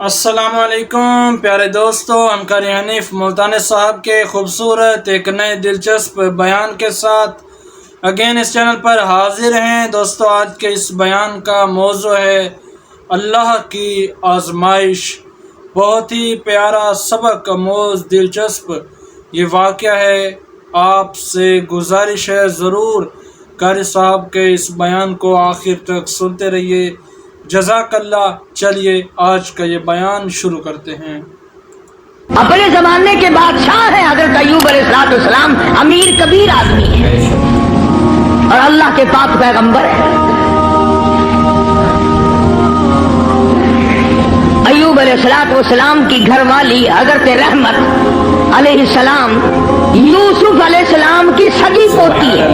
السلام علیکم پیارے دوستو، ہمکاری حنیف ملتانی صاحب کے خوبصورت ایک نئے دلچسپ بیان کے ساتھ اگین اس چینل پر حاضر ہیں۔ دوستو، آج کے اس بیان کا موضوع ہے اللہ کی آزمائش۔ بہت ہی پیارا سبق آموز دلچسپ یہ واقعہ ہے۔ آپ سے گزارش ہے ضرور قاری صاحب کے اس بیان کو آخر تک سنتے رہیے، جزاک اللہ۔ چلیے آج کا یہ بیان شروع کرتے ہیں۔ اپنے زمانے کے بادشاہ ہیں حضرت ایوب علیہ السلام، امیر کبیر آدمی ہے اور اللہ کے پاک پیغمبر ہے۔ ایوب علیہ السلام کی گھر والی حضرت رحمت علیہ السلام یوسف علیہ السلام کی سگی پوتی ہے۔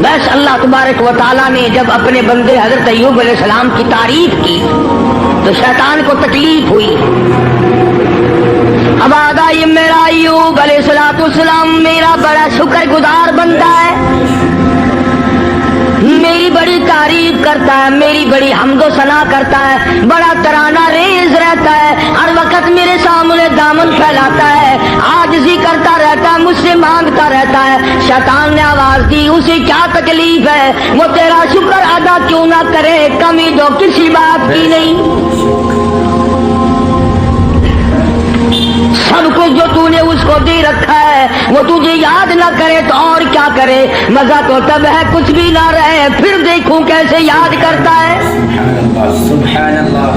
بس اللہ تبارک و تعالیٰ نے جب اپنے بندے حضرت ایوب علیہ السلام کی تعریف کی تو شیطان کو تکلیف ہوئی۔ اب آگا یہ میرا ایوب علیہ السلام میرا بڑا شکر گزار بندہ ہے، میری بڑی تعریف کرتا ہے، میری بڑی حمد و ثنا کرتا ہے، بڑا ترانہ ریز رہتا ہے، ہر وقت میرے سامنے دامن پھیلاتا ہے، عاجزی کرتا رہتا ہے، مجھ سے مانگتا رہتا ہے۔ شیطان نے آواز دی، اسے کیا تکلیف ہے، وہ تیرا شکر ادا کیوں نہ کرے، کمی تو کسی بات کی نہیں، سب کچھ جو تو نے اس کو دے رکھا ہے وہ تجھے یاد نہ کرے تو اور کیا کرے، مزہ تو تب ہے کچھ بھی نہ رہے، پھر دیکھوں کیسے یاد کرتا ہے۔ سبحان اللہ۔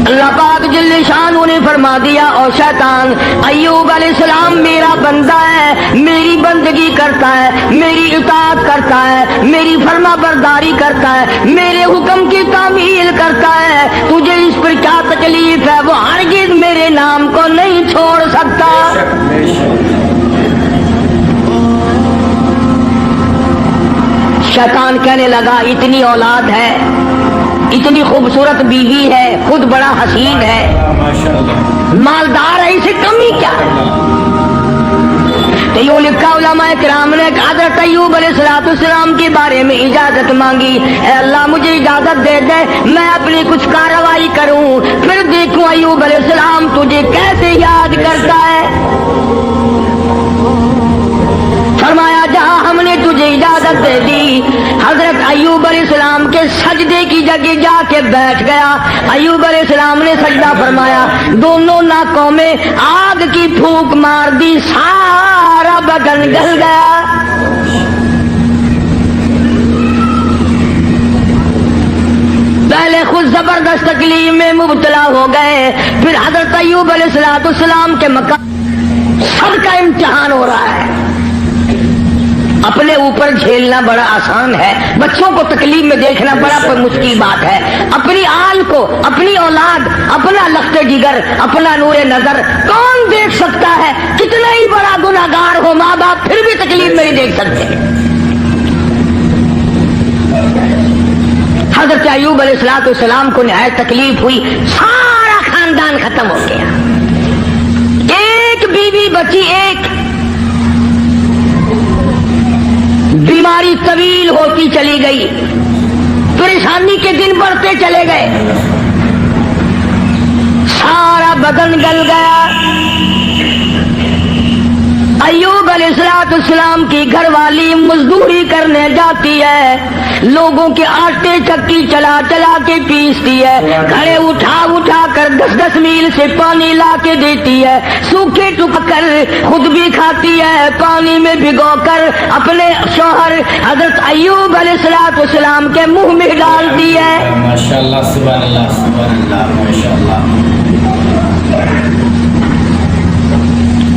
اللہ پاک جل شانہ نے فرما دیا، اور شیطان ایوب علیہ السلام میرا بندہ ہے، میری بندگی کرتا ہے، میری اطاعت کرتا ہے، میری فرما برداری کرتا ہے، میرے حکم کی تعمیل کرتا ہے، تجھے اس پر کیا تکلیف ہے، وہ ہرگز میرے نام کو نہیں چھوڑ سکتا۔ شیطان کہنے لگا اتنی اولاد ہے، اتنی خوبصورت بیوی ہے، خود بڑا حسین ہے، مالدار ہے، اسے کمی کیا ہے؟ تو یوں لکھا علماء کرام نے کہ حضرت ایوب علیہ السلام کے بارے میں اجازت مانگی، اے اللہ مجھے اجازت دے دے میں اپنی کچھ کارروائی کروں، پھر دیکھوں ایوب علیہ السلام تجھے کیسے یاد کرتا ہے۔ فرمایا جہاں ہم نے تجھے اجازت دے دی، حضرت ایوب علیہ السلام کے سجدے کی جگہ جا کے بیٹھ گیا۔ ایوب علیہ السلام نے سجدہ فرمایا، دونوں ناکوں میں آگ کی پھونک مار دی، سارا بدن گل گیا۔ پہلے خود زبردست تکلیف میں مبتلا ہو گئے، پھر حضرت ایوب علیہ السلام کے مقام سب کا امتحان ہو رہا ہے۔ اپنے اوپر جھیلنا بڑا آسان ہے، بچوں کو تکلیف میں دیکھنا بڑا مشکل بات ہے، اپنی آل کو، اپنی اولاد، اپنا لخت جگر، اپنا نور نظر کون دیکھ سکتا ہے؟ کتنا ہی بڑا گناہگار ہو ماں باپ پھر بھی تکلیف میں نہیں دیکھ سکتے۔ حضرت ایوب علیہ السلام کو نہایت تکلیف ہوئی، سارا خاندان ختم ہو گیا، ایک بیوی بچی، ایک بیماری طویل ہوتی چلی گئی، پریشانی کے دن بڑھتے چلے گئے، سارا بدن گل گیا۔ ایوب علیہ السلام کی گھر والی مزدوری کرنے جاتی ہے، لوگوں کے آٹے چکی چلا چلا کے پیستی ہے، گھڑے اٹھا اٹھا کر 10 میل سے پانی لا کے دیتی ہے، سوکھے ٹک کر خود بھی کھاتی ہے، پانی میں بھگو کر اپنے شوہر حضرت ایوب علیہ السلام کے منہ میں ڈالتی ہے۔ ماشاءاللہ، سبحان اللہ، سبحان اللہ، ماشاءاللہ۔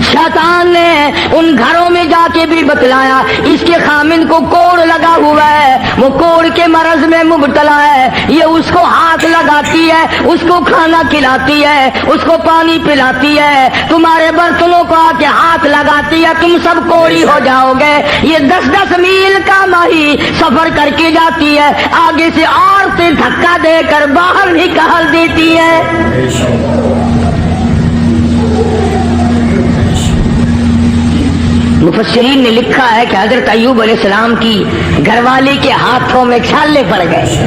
شیطان نے ان گھروں میں جا کے بھی بتلایا، اس کے خامن کو کوڑ لگا ہوا ہے، وہ کوڑ کے مرض میں مبتلا ہے، یہ اس کو ہاتھ لگاتی ہے، اس کو کھانا کھلاتی ہے، اس کو پانی پلاتی ہے، تمہارے برتنوں کو آ کے ہاتھ لگاتی ہے، تم سب کوڑی ہو جاؤ گے۔ یہ 10 میل کا ماہی سفر کر کے جاتی ہے، آگے سے عورتیں دھکا دے کر باہر نکال دیتی ہے۔ مفسرین نے لکھا ہے کہ حضرت ایوب علیہ السلام کی گھر والی کے ہاتھوں میں چھالے پڑ گئے،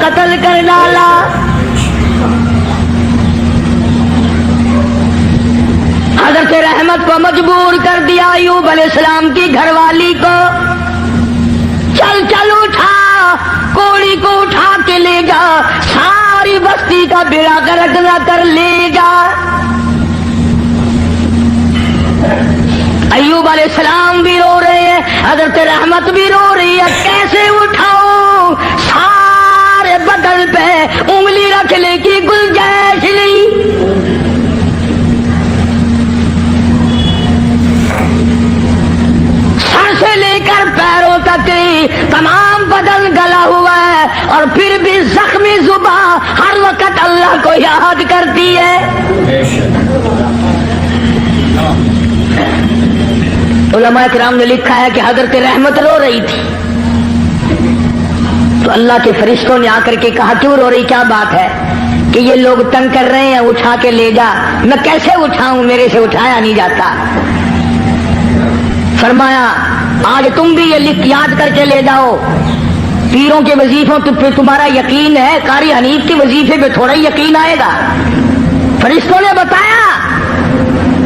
قتل کر ڈالا. حضرت رحمت کو مجبور کر دیا ایوب علیہ السلام کی گھر والی کو. چل چل اٹھا, کوڑی کو اٹھا کے لے جا, ساری بستی کا بیڑا گرک نہ کر لے جا. ایوب علیہ السلام بھی رو رہے ہیں, حضرت رحمت بھی رو رہی ہے. کیسے اٹھاؤ, سارے بدن پہ انگلی رکھنے کی گنجائش نہیں. سر سے لے کر پیروں تک تمام بدن گلا ہوا ہے, اور پھر بھی زخمی زبان ہر وقت اللہ کو یاد کرتی ہے. علماء کرام نے لکھا ہے کہ حضرت رحمت رو رہی تھی, تو اللہ کے فرشتوں نے آ کر کے کہا کیوں رو رہی, کیا بات ہے؟ کہ یہ لوگ تنگ کر رہے ہیں, اٹھا کے لے جا. میں کیسے اٹھاؤں, میرے سے اٹھایا نہیں جاتا. فرمایا آج تم بھی یہ یاد کر کے لے جاؤ, پیروں کے وظیفوں پہ تمہارا یقین ہے, قاری حنیف کے وظیفے پہ تھوڑا یقین آئے گا. فرشتوں نے بتایا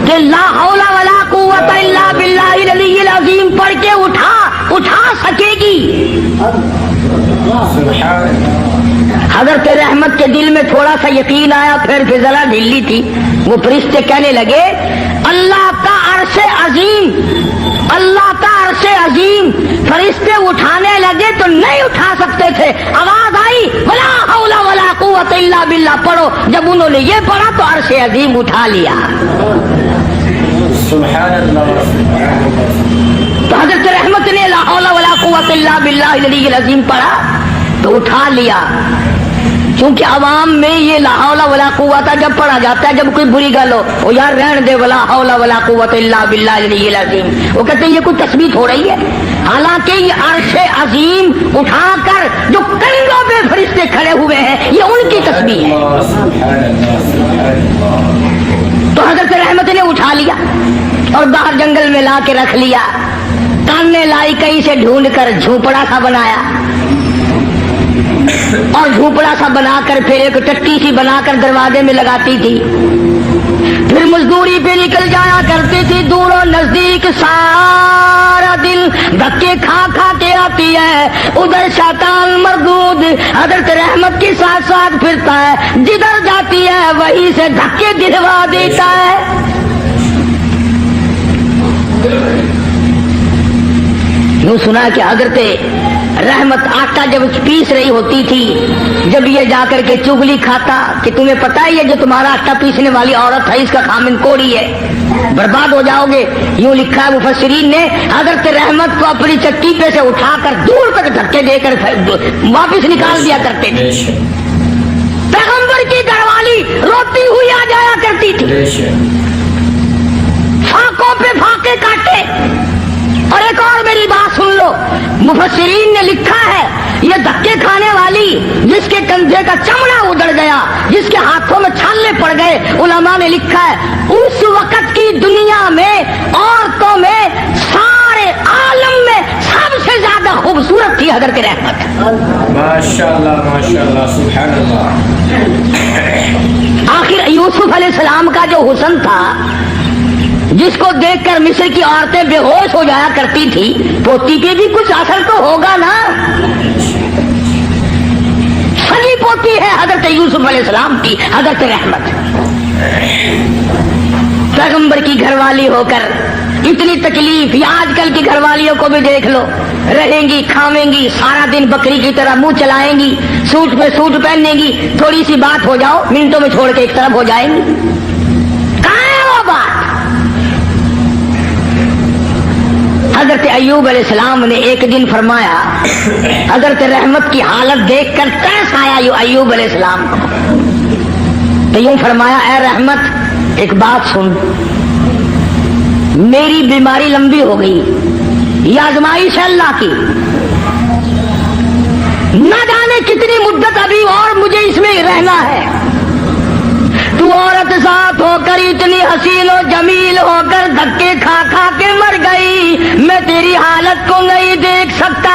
کہ لا حول ولا قوت الا باللہ العلی العظیم پڑھ کے اٹھا سکے گی. حضرت رحمت کے دل میں تھوڑا سا یقین آیا, پھر فضلہ ڈھیلی تھی. وہ فرشتے کہنے لگے اللہ کا عرش عظیم, اللہ کا عرش عظیم. فرشتے اٹھانے لگے تو نہیں اٹھا سکتے تھے. آواز آئی ولا حول ولا قوت الا باللہ پڑھو. جب انہوں نے یہ پڑھا تو عرش عظیم اٹھا لیا. سبحان اللہ. تو حضرت رحمت نے لا حول ولا قوت الا باللہ العلی العظیم پڑھا تو اٹھا لیا. کیونکہ عوام میں یہ لا حول ولا قوت جب پڑھا جاتا ہے, جب کوئی بری گل ہو یار رہن دے ولا حول ولا قوت الا باللہ العلی العظیم, وہ کہتے ہیں یہ کوئی تسبیح ہو رہی ہے. حالانکہ یہ عرش عظیم اٹھا کر جو کندھوں پہ فرشتے کھڑے ہوئے ہیں یہ ان کی تسبیح ہے. تو حضرت رحمت نے اٹھا لیا اور باہر جنگل میں لا کے رکھ لیا. کاننے لائی کہیں سے ڈھونڈ کر جھوپڑا سا بنایا, اور جھوپڑا سا بنا کر پھر ایک ٹٹی سی بنا کر دروازے میں لگاتی تھی. پھر مزدوری پہ نکل جایا کرتی تھی دور و نزدیک. سارا دن دھکے کھا کھا کے آتی ہے. ادھر شیطان مردود حضرت رحمت کے ساتھ ساتھ پھرتا ہے, جدھر جاتی ہے وہیں سے دھکے دلوا دیتا ہے. یوں سنا کہ حضرت رحمت آٹا جب پیس رہی ہوتی تھی, جب یہ جا کر کے چگلی کھاتا کہ تمہیں پتہ ہے یہ جو تمہارا آٹا پیسنے والی عورت ہے اس کا خامن کوڑی ہے, برباد ہو جاؤ گے. یوں لکھا ہے مفسرین نے, حضرت رحمت کو اپنی چکی پہ سے اٹھا کر دور تک دھکے دے کر واپس نکال دیا کرتے تھے. پیغمبر کی گھر والی روتی ہوئی آ جایا کرتی تھی, فاقوں پہ فاقے کاٹے. اور ایک اور میری بات سن لو, مفسرین نے لکھا ہے یہ دھکے کھانے والی جس کے کندھے کا چمڑا اڑ گیا, جس کے ہاتھوں میں چھالے پڑ گئے, علماء نے لکھا ہے اس وقت کی دنیا میں عورتوں میں سارے عالم میں سب سے زیادہ خوبصورت تھی حضرت رحمت. ماشاءاللہ ماشاءاللہ سبحان اللہ. آخر یوسف علیہ السلام کا جو حسن تھا جس کو دیکھ کر مصر کی عورتیں بے ہوش ہو جایا کرتی تھی, پوتی پہ بھی کچھ اثر تو ہوگا نا. سگی پوتی ہے حضرت یوسف علیہ السلام کی حضرت رحمت. پیغمبر کی گھر والی ہو کر اتنی تکلیف. یہ آج کل کی گھر والیوں کو بھی دیکھ لو, رہیں گی کھاویں گی سارا دن بکری کی طرح منہ چلائیں گی, سوٹ پہ سوٹ پہنیں گی, تھوڑی سی بات ہو جاؤ منٹوں میں چھوڑ کے ایک طرف ہو جائیں گی. کہاں ہے وہ بات؟ حضرت ایوب علیہ السلام نے ایک دن فرمایا, حضرت رحمت کی حالت دیکھ کر ترس آیا ایوب علیہ السلام کو, تو یوں فرمایا اے رحمت ایک بات سن, میری بیماری لمبی ہو گئی, یہ آزمائش ہے اللہ کی, نہ جانے کتنی مدت ابھی اور مجھے اس میں رہنا ہے. تو عورت ساتھ ہو کر اتنی حسین و جمیل ہو کر دھکے کھا کھا کے مر گئی, میں تیری حالت کو نہیں دیکھ سکتا.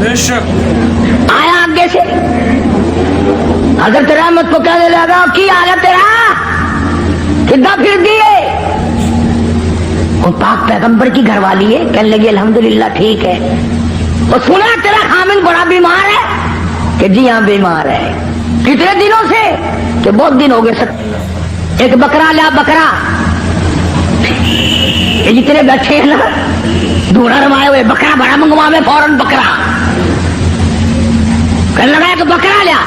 بے شک آیا آگے سے حضرت رحمت کو کہنے لگا کی حالت تیرا کدھا پھر دیے. وہ پاک پیغمبر کی گھر والی ہے, کہنے لگی الحمدللہ ٹھیک ہے. وہ سنا تیرا خامن بڑا بیمار ہے, کہ جی ہاں بیمار ہے. کتنے دنوں سے, کہ بہت دن ہو گئے. ایک بکرا لیا, بکرا یہ جتنے بیٹھے ہیں نا دھوڑا روائے ہوئے, بکرا بڑا منگوا میں فوراً بکرا. کہنے لگا کہ بکرا لیا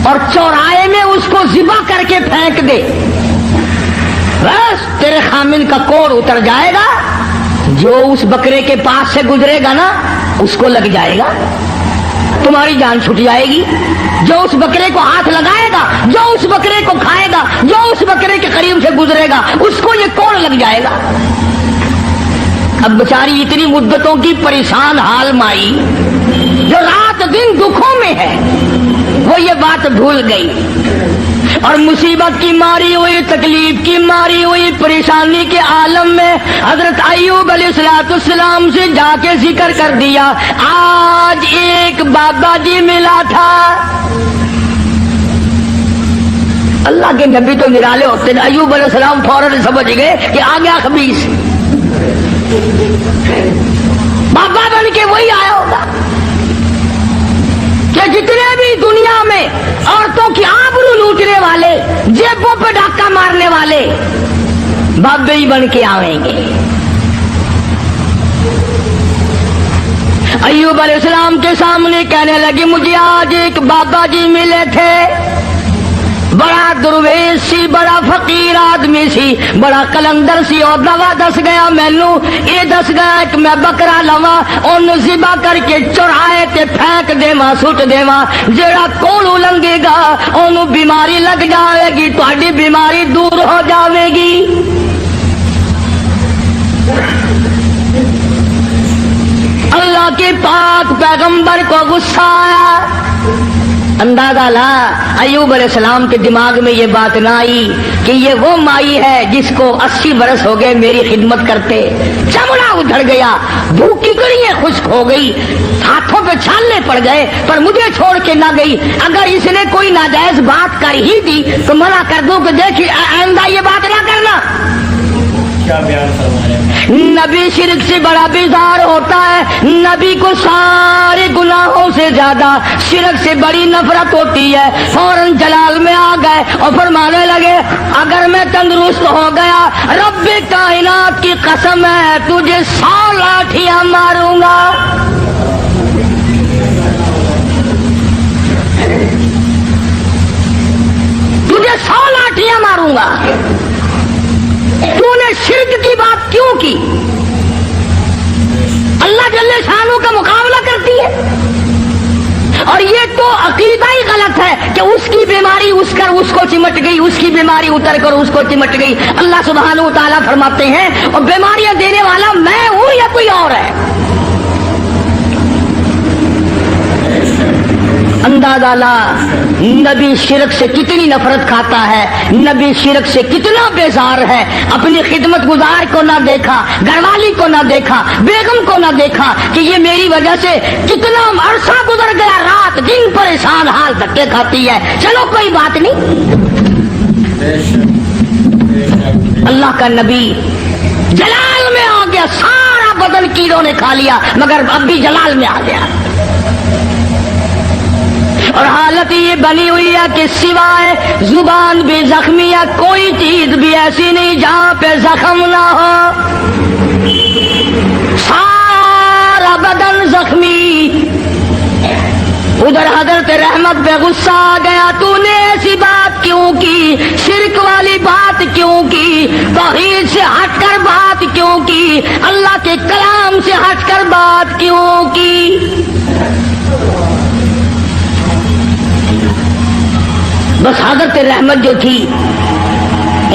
اور چوراہے میں اس کو ذبح کر کے پھینک دے, بس تیرے خامن کا کوڑ اتر جائے گا. جو اس بکرے کے پاس سے گزرے گا نا اس کو لگ جائے گا, تمہاری جان چھٹ جائے گی. جو اس بکرے کو ہاتھ لگائے گا, جو اس بکرے کو کھائے گا, جو اس بکرے کے قریب سے گزرے گا اس کو یہ کوڑ لگ جائے گا. اب بیچاری اتنی مدتوں کی پریشان حال مائی جو رات دن دکھوں میں ہے, وہ یہ بات بھول گئی اور مصیبت کی ماری ہوئی, تکلیف کی ماری ہوئی, پریشانی کے عالم میں حضرت ایوب علیہ السلام سے جا کے ذکر کر دیا. آج ایک بابا جی ملا تھا. اللہ کے نبی تو نرالے ہوتے ہیں. ایوب علیہ السلام فوراً سمجھ گئے کہ آ گیا خبیث, بابا بن کے وہی آیا ہوگا کہ جتنے بھی دنیا میں عورتوں کی آبرو لوٹنے والے, جیبوں پہ ڈاکہ مارنے والے بابے ہی بن کے آئیں گے. ایوب علیہ السلام کے سامنے کہنے لگی مجھے آج ایک بابا جی ملے تھے, بڑا درویش سی, بڑا فقیر آدمی سی, بڑا کلندر سی, اور دوا دس گیا مینو, یہ دس گیا کہ میں بکرا لوا ان ذبح کر کے چوراہے تے پھینک دیواں, سٹ دیواں. جیڑا کوڑ لنگے گا اونوں بیماری لگ جائے گی, تہاڈی بیماری دور ہو جاوے گی. اللہ کے پاک پیغمبر کو غصہ آیا. اندازہ لا ایوب علیہ السلام کے دماغ میں یہ بات نہ آئی کہ یہ وہ مائی ہے جس کو 80 برس ہو گئے میری خدمت کرتے. چمڑا ادھڑ گیا, بھوکی کڑیاں خشک ہو گئی, ہاتھوں پہ چھالنے پڑ گئے, پر مجھے چھوڑ کے نہ گئی. اگر اس نے کوئی ناجائز بات کر ہی دی تو منع کر دوں کہ دیکھیے آئندہ یہ بات نہ کرنا. کیا بیان فرما رہے ہیں. نبی شرک سے بڑا بیزار ہوتا ہے. نبی کو سارے گناہوں سے زیادہ شرک سے بڑی نفرت ہوتی ہے. فوراً جلال میں آ گئے اور فرمانے لگے اگر میں تندرست ہو گیا رب کائنات کی قسم ہے تجھے 100 لاٹھیاں ماروں گا. تجھے 100 لاٹھیاں ماروں گا. تو نے شرک کی بات کیوں کی؟ اللہ جل شانہ کا مقابلہ کرتی ہے. اور یہ تو عقیدہ ہی غلط ہے کہ اس کی بیماری اس کو چمٹ گئی, اس کی بیماری اتر کر اس کو چمٹ گئی. اللہ سبحانہ و تعالیٰ فرماتے ہیں اور بیماریاں دینے والا میں ہوں یا کوئی اور ہے. اندازہ لا نبی شرک سے کتنی نفرت کھاتا ہے, نبی شرک سے کتنا بیزار ہے. اپنی خدمت گزار کو نہ دیکھا, گھر والی کو نہ دیکھا, بیگم کو نہ دیکھا کہ یہ میری وجہ سے کتنا عرصہ گزر گیا, رات دن پریشان حال دھکے کھاتی ہے. چلو کوئی بات نہیں. اللہ کا نبی جلال میں آ گیا, سارا بدن کیڑوں نے کھا لیا مگر اب بھی جلال میں آ گیا. اور حالت یہ بنی ہوئی ہے کہ سوائے زبان بھی زخمی ہے, کوئی چیز بھی ایسی نہیں جہاں پہ زخم نہ ہو. سارا بدن زخمی. ادھر حضرت رحمت پہ غصہ آ گیا, تو نے ایسی بات کیوں کی, شرک والی بات کیوں کی, توحید سے ہٹ کر بات کیوں کی, اللہ کے کلام سے ہٹ کر بات کیوں کی. بس حضرت رحمت جو تھی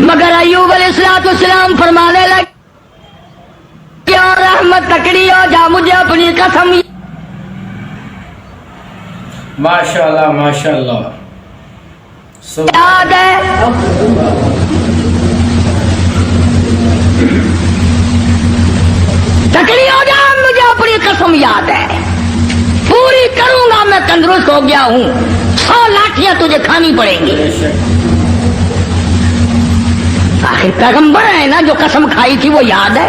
مگر ایوب علیہ السلام فرمانے لگے کیا رحمت تکڑی ہو جا مجھے اپنی قسم ماشاءاللہ ماشاءاللہ یاد ہے. تکڑی ہو جا مجھے اپنی قسم یاد ہے پوری کروں گا میں تندرست ہو گیا ہوں 100 لاٹھیاں تجھے کھانی پڑیں گی. آخر پیغمبر ہے نا جو قسم کھائی تھی وہ یاد ہے.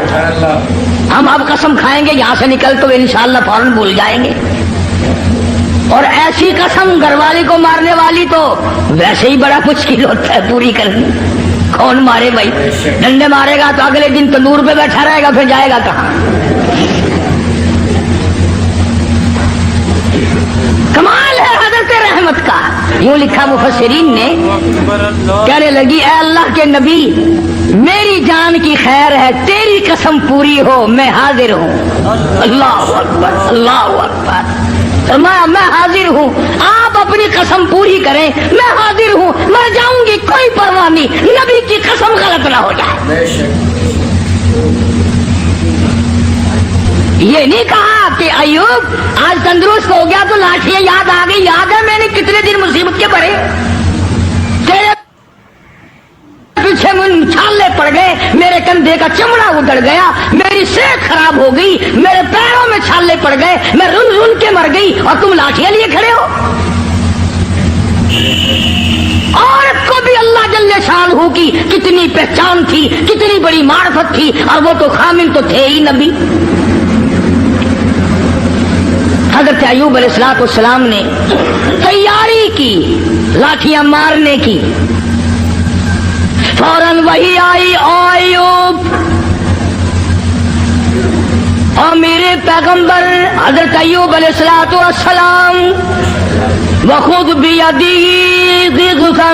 ہم اب قسم کھائیں گے یہاں سے نکل تو انشاءاللہ فوراً بھول جائیں گے. اور ایسی قسم گھر والی کو مارنے والی تو ویسے ہی بڑا مشکل ہوتا ہے پوری کرنی. کون مارے بھائی؟ ڈنڈے مارے گا تو اگلے دن تندور پہ بیٹھا رہے گا پھر جائے گا کہاں؟ کمال ہے حضرت رحمت کا. یوں لکھا مفسرین نے کہنے لگی اے اللہ کے نبی میری جان کی خیر ہے تیری قسم پوری ہو میں حاضر ہوں. اللہ اکبر اللہ اکبر. میں حاضر ہوں آپ اپنی قسم پوری کریں میں حاضر ہوں مر جاؤں گی کوئی پرواہ نہیں نبی کی قسم غلط نہ ہو جائے. یہ نہیں کہا کہ ایوب آج تندرست ہو گیا تو لاٹھیاں یاد آ گئی. یاد ہے میں نے کتنے دن مصیبت کے پڑے تیرے پیچھے چھالے پڑ گئے میرے کندھے کا چمڑا ادڑ گیا میری صحت خراب ہو گئی میرے پیروں میں چھالے پڑ گئے میں رن رن کے مر گئی اور تم لاٹھیاں لیے کھڑے ہو. عورت کو بھی اللہ جل شانہ کی کتنی پہچان تھی کتنی بڑی معرفت تھی اور وہ تو خامن تو تھے ہی نبی. حضرت ایوب علیہ السلام نے تیاری کی لاٹھیاں مارنے کی. فوراً وہی آئی او ایوب اور میرے پیغمبر حضرت ایوب علیہ السلام وخذ بیدی ضغثا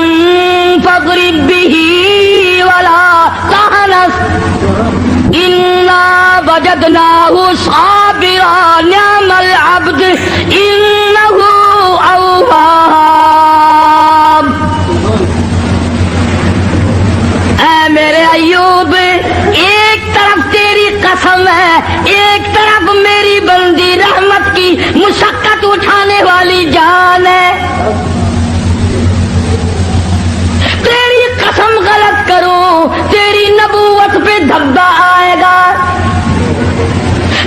فاضرب به ولا تحنث انا وجدناه صابرا نعم العبد انه اواب. اے میرے ایوب ایک طرف تیری قسم ہے ایک طرف میری بندی رحمت کی مشقت اٹھانے والی جان ہے. تیری قسم غلط کرو تیری نبوت پہ دھبا آئے گا.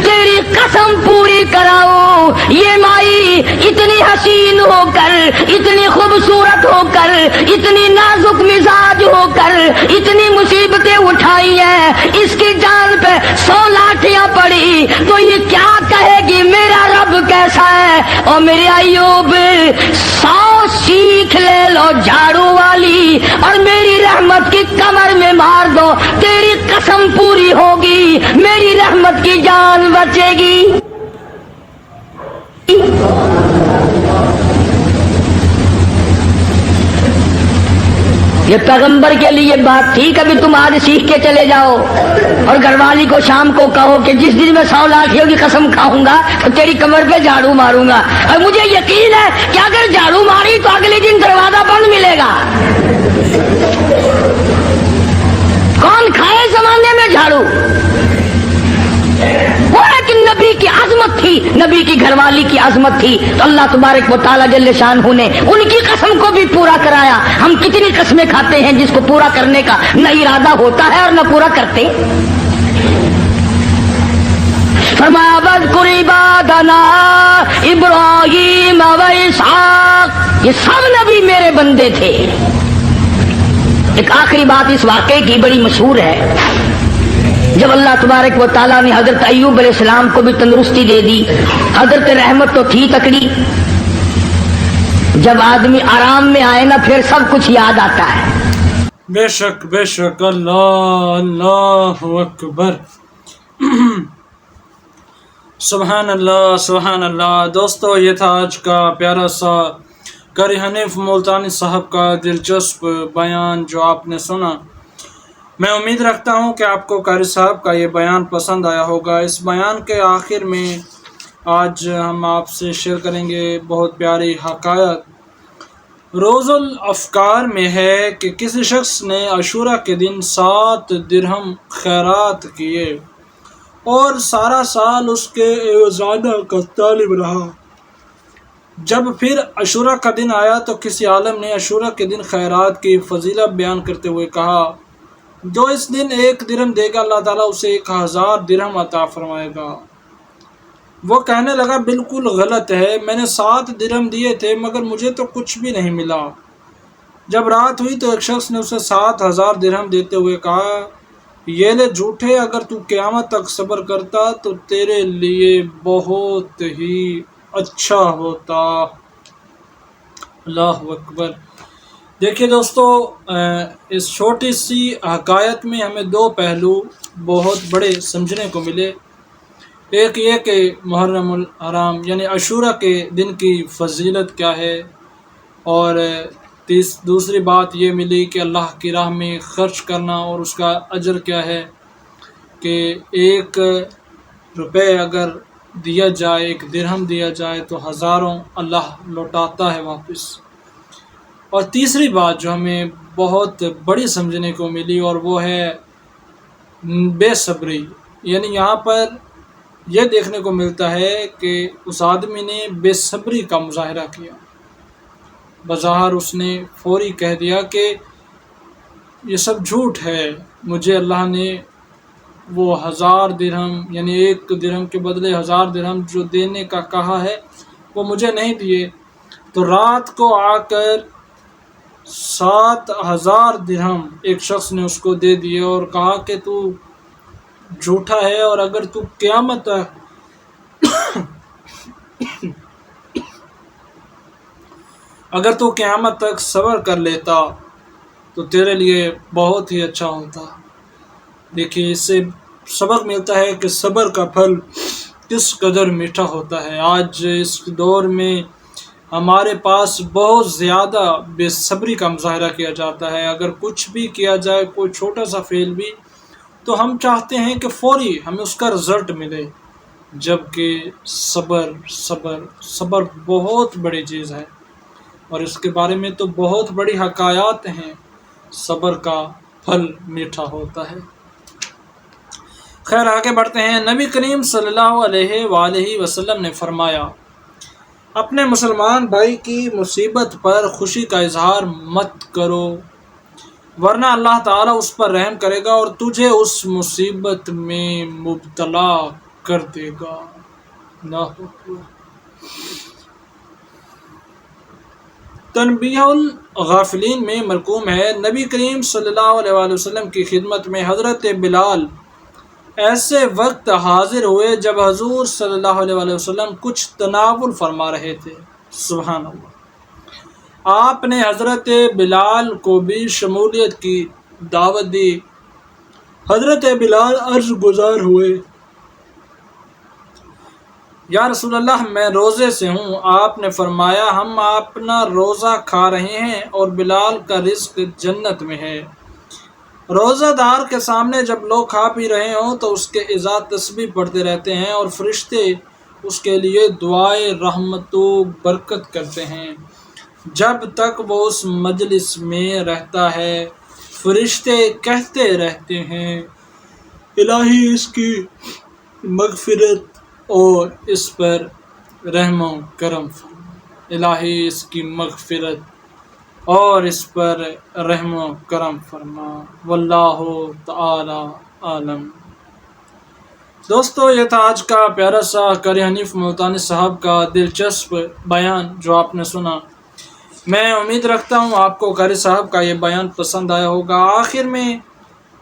تیری قسم پوری کراؤ یہ مائی اتنی حسین ہو کر اتنی خوبصورت ہو کر اتنی نازک مزاج ہو کر اتنی مصیبتیں اٹھائی ہیں اس کی جان پہ 100 لاٹھیاں پڑی تو یہ کیا کہے گی میرا رب کیسا ہے. اور میرے ایوب 100 سیکھ لے لو جھاڑو والی اور میری رحمت کی کمر میں مار دو تیری قسم پوری ہوگی میری رحمت کی جان بچے گی. یہ پیغمبر کے لیے بات تھی کبھی تم آج سیکھ کے چلے جاؤ اور گھر والی کو شام کو کہو کہ جس دن میں 100 لاٹھیوں کی قسم کھاؤں گا تو تیری کمر پہ جھاڑو ماروں گا. اور مجھے یقین ہے کہ اگر جھاڑو ماری تو اگلے دن دروازہ بند ملے گا. کون کھائے زمانے میں جھاڑو؟ وہ ایک نبی کی عظمت تھی نبی کی گھر والی کی عظمت تھی تو اللہ تبارک و تعالیٰ جل شانہ نے ان کی قسم کو بھی پورا کرایا. ہم کتنی قسمیں کھاتے ہیں جس کو پورا کرنے کا نہ ارادہ ہوتا ہے اور نہ پورا کرتے. فرمایا واذکر عبادنا ابراہیم و اسحاق یہ سب نبی میرے بندے تھے. ایک آخری بات اس واقعے کی بڑی مشہور ہے. جب اللہ تبارک و تعالیٰ نے حضرت ایوب علیہ السلام کو بھی تندرستی دے دی حضرت رحمت تو تھی تکڑی. جب آدمی آرام میں آئے نا پھر سب کچھ یاد آتا ہے. بے شک اللہ اکبر. سبحان اللہ. دوستو یہ تھا آج کا پیارا سا قاری حنیف ملتانی صاحب کا دلچسپ بیان جو آپ نے سنا. میں امید رکھتا ہوں کہ آپ کو قاری صاحب کا یہ بیان پسند آیا ہوگا. اس بیان کے آخر میں آج ہم آپ سے شیئر کریں گے بہت پیاری حقائق روز الافکار میں ہے کہ کسی شخص نے عاشورہ کے دن 7 درہم خیرات کیے اور سارا سال اس کے ایوزانہ کا طالب رہا۔ جب پھر عاشورہ کا دن آیا تو کسی عالم نے عاشورہ کے دن خیرات کی فضیلت بیان کرتے ہوئے کہا، جو اس دن 1 درہم دے گا اللہ تعالیٰ اسے 1000 درہم عطا فرمائے گا۔ وہ کہنے لگا، بالکل غلط ہے، میں نے 7 درہم دیے تھے مگر مجھے تو کچھ بھی نہیں ملا۔ جب رات ہوئی تو ایک شخص نے اسے 7000 درہم دیتے ہوئے کہا، یہ لے جھوٹے، اگر تو قیامت تک صبر کرتا تو تیرے لیے بہت ہی اچھا ہوتا۔ اللہ اکبر۔ دیکھیے دوستو، اس چھوٹی سی حکایت میں ہمیں 2 پہلو بہت بڑے سمجھنے کو ملے۔ ایک یہ کہ محرم الحرام یعنی عاشورہ کے دن کی فضیلت کیا ہے، اور دوسری بات یہ ملی کہ اللہ کی راہ میں خرچ کرنا اور اس کا اجر کیا ہے کہ 1 روپے اگر دیا جائے، 1 درہم دیا جائے تو ہزاروں اللہ لوٹاتا ہے واپس۔ اور تیسری بات جو ہمیں بہت بڑی سمجھنے کو ملی اور وہ ہے بے صبری، یعنی یہاں پر یہ دیکھنے کو ملتا ہے کہ اس آدمی نے بے صبری کا مظاہرہ کیا۔ بظاہر اس نے فوری کہہ دیا کہ یہ سب جھوٹ ہے، مجھے اللہ نے وہ 1000 درہم یعنی 1 درہم کے بدلے 1000 درہم جو دینے کا کہا ہے وہ مجھے نہیں دیے۔ تو رات کو آ کر 7000 درہم ایک شخص نے اس کو دے دیے اور کہا کہ تو جھوٹا ہے، اور اگر تو قیامت تک صبر کر لیتا تو تیرے لیے بہت ہی اچھا ہوتا۔ دیکھیے اس سے سبق ملتا ہے کہ صبر کا پھل کس قدر میٹھا ہوتا ہے۔ آج اس دور میں ہمارے پاس بہت زیادہ بے صبری کا مظاہرہ کیا جاتا ہے۔ اگر کچھ بھی کیا جائے، کوئی چھوٹا سا فعل بھی، تو ہم چاہتے ہیں کہ فوری ہمیں اس کا رزلٹ ملے، جبکہ صبر بہت بڑی چیز ہے، اور اس کے بارے میں تو بہت بڑی حکایات ہیں۔ صبر کا پھل میٹھا ہوتا ہے۔ خیر آگے بڑھتے ہیں۔ نبی کریم صلی اللہ علیہ وآلہ وسلم نے فرمایا، اپنے مسلمان بھائی کی مصیبت پر خوشی کا اظہار مت کرو، ورنہ اللہ تعالیٰ اس پر رحم کرے گا اور تجھے اس مصیبت میں مبتلا کر دے گا۔ اللہ اکبر۔ تنبیہ الغافلین میں مرقوم ہے، نبی کریم صلی اللہ علیہ وآلہ وسلم کی خدمت میں حضرت بلال ایسے وقت حاضر ہوئے جب حضور صلی اللہ علیہ وآلہ وسلم کچھ تناول فرما رہے تھے۔ سبحان اللہ۔ آپ نے حضرت بلال کو بھی شمولیت کی دعوت دی۔ حضرت بلال عرض گزار ہوئے، یا رسول اللہ، میں روزے سے ہوں۔ آپ نے فرمایا، ہم اپنا روزہ کھا رہے ہیں اور بلال کا رزق جنت میں ہے۔ روزہ دار کے سامنے جب لوگ کھا پی رہے ہوں تو اس کے اذا تسبیح پڑھتے رہتے ہیں اور فرشتے اس کے لیے دعائے رحمت و برکت کرتے ہیں۔ جب تک وہ اس مجلس میں رہتا ہے فرشتے کہتے رہتے ہیں، الہی اس کی مغفرت اور اس پر رحم و کرم فرما، الہی اس کی مغفرت اور اس پر رحم و کرم فرما، واللہ تعالی عالم۔ دوستو، یہ تھا آج کا پیارا سا قاری حنیف ملتانی صاحب کا دلچسپ بیان جو آپ نے سنا۔ میں امید رکھتا ہوں آپ کو قاری صاحب کا یہ بیان پسند آیا ہوگا۔ آخر میں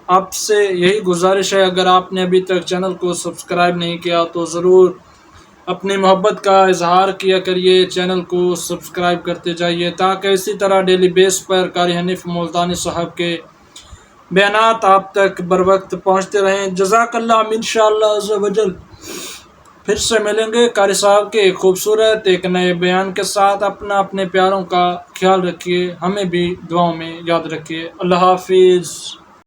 آپ سے یہی گزارش ہے، اگر آپ نے ابھی تک چینل کو سبسکرائب نہیں کیا تو ضرور اپنی محبت کا اظہار کیا کریے، چینل کو سبسکرائب کرتے جائیے تاکہ اسی طرح ڈیلی بیس پر قاری حنیف ملتانی صاحب کے بیانات آپ تک بر وقت پہنچتے رہیں۔ جزاک اللہ، انشاءاللہ عز و جل پھر سے ملیں گے قاری صاحب کے ایک خوبصورت ایک نئے بیان کے ساتھ۔ اپنے پیاروں کا خیال رکھیے، ہمیں بھی دعاؤں میں یاد رکھیے۔ اللہ حافظ۔